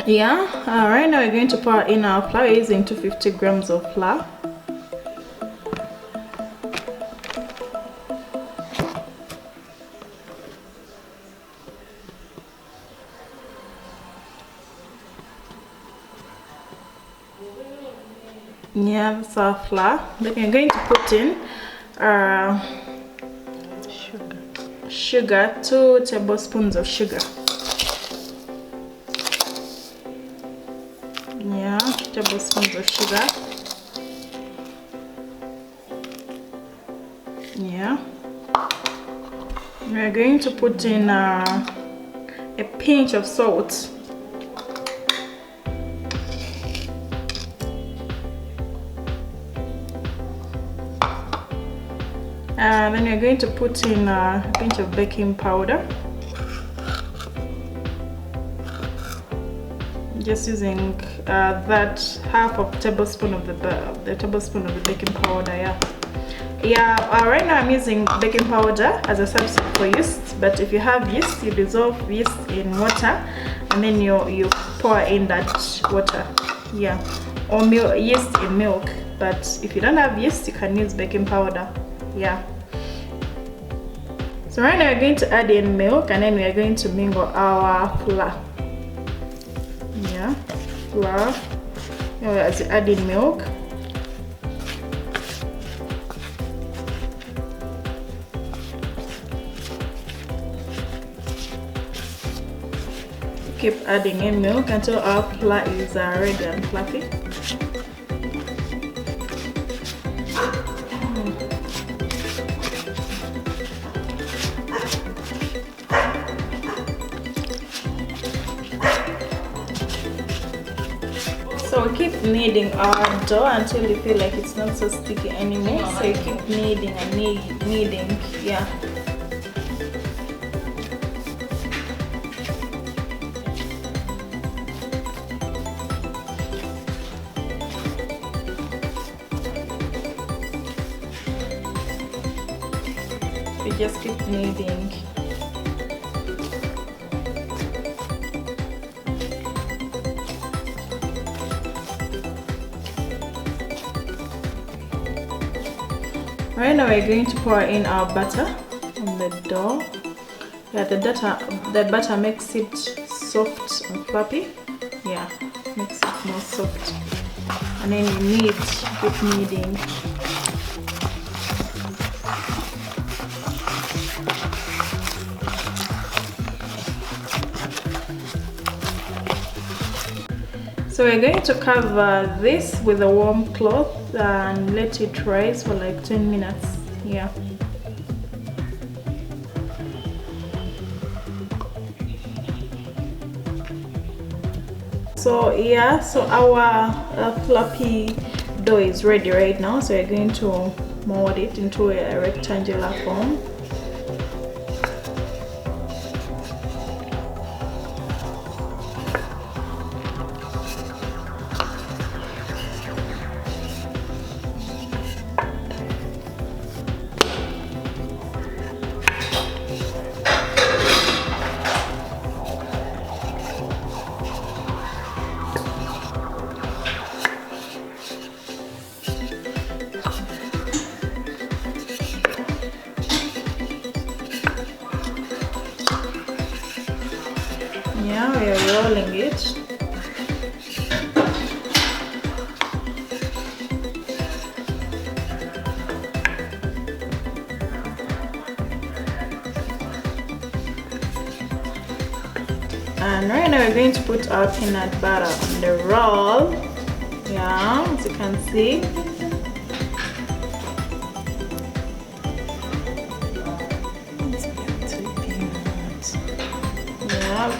Yeah, right now we're going to pour in our flour using 250 grams of flour. Yeah, that's our flour. Then we're going to put in sugar, 2 tablespoons of sugar. Yeah, 2 tablespoons of sugar. Yeah, we're going to put in a pinch of salt. Then we're going to put in a pinch of baking powder. Just using that half of tablespoon of the tablespoon of the baking powder. Right now I'm using baking powder as a substitute for yeast, but if you have yeast, you dissolve yeast in water and then you pour in that water. Or yeast in milk, but if you don't have yeast, you can use baking powder. So right now we're going to add in milk, and then we are going to mingle our flour. Flour. Now we are adding milk. Keep adding in milk until our flour is ready and fluffy. So we keep kneading our dough until you feel like it's not so sticky anymore. So you keep kneading and kneading. We just keep kneading. Right now we're going to pour in our butter on the dough. The butter makes it soft and fluffy. Makes it more soft. And then you keep kneading. So we're going to cover this with a warm cloth and let it rise for like 10 minutes. So our fluffy dough is ready right now. So we're going to mold it into a rectangular form. We are rolling it. And right now we're going to put our peanut butter on the roll. As you can see.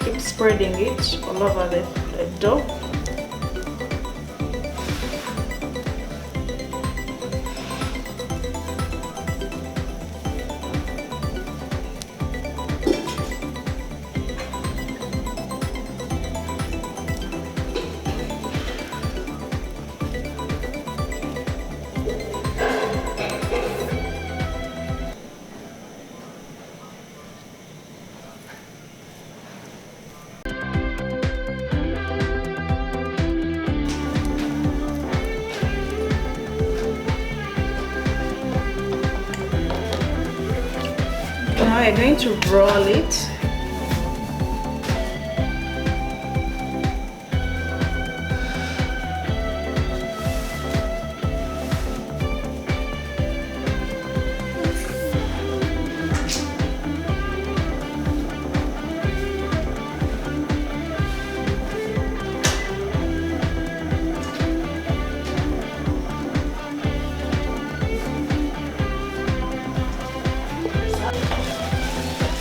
Keep spreading it all over the dough. Now we're going to roll it.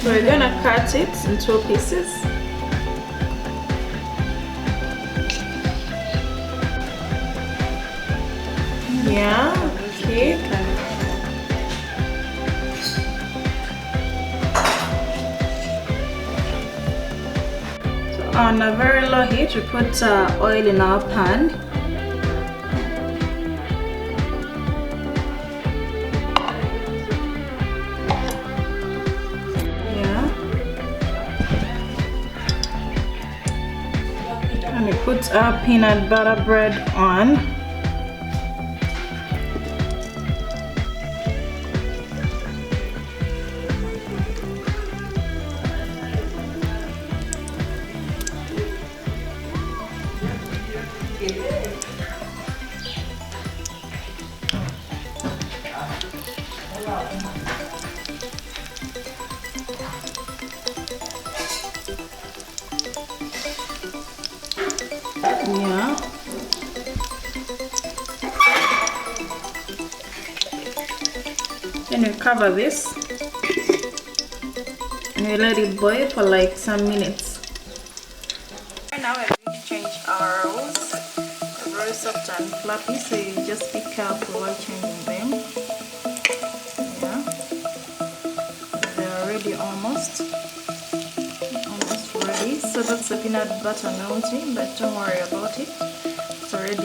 So we're gonna cut it into pieces. Yeah, okay. So on a very low heat, we put oil in our pan. And we put our peanut butter bread on. Yeah. Then we cover this and we let it boil for like some minutes. Right now we're going to change our rolls. They're very soft and fluffy, so you just be careful while changing them. Yeah. They're already almost ready. So that's the peanut butter melting, but don't worry about it. It's already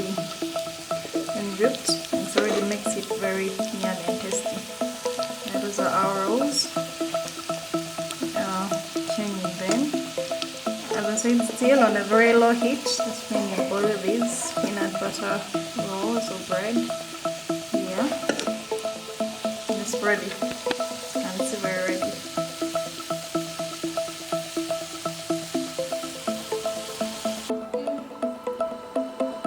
been whipped and it already makes it very yummy and tasty. And those are our rolls. Changing them. As I said, still on a very low heat. That's when you boil these peanut butter rolls or bread. Yeah. And it's ready. And it's very ready.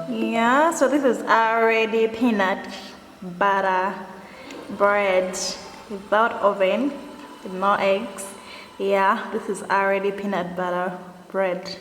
Yeah, so this is already peanut butter bread without oven, with no eggs. Yeah, this is already peanut butter bread.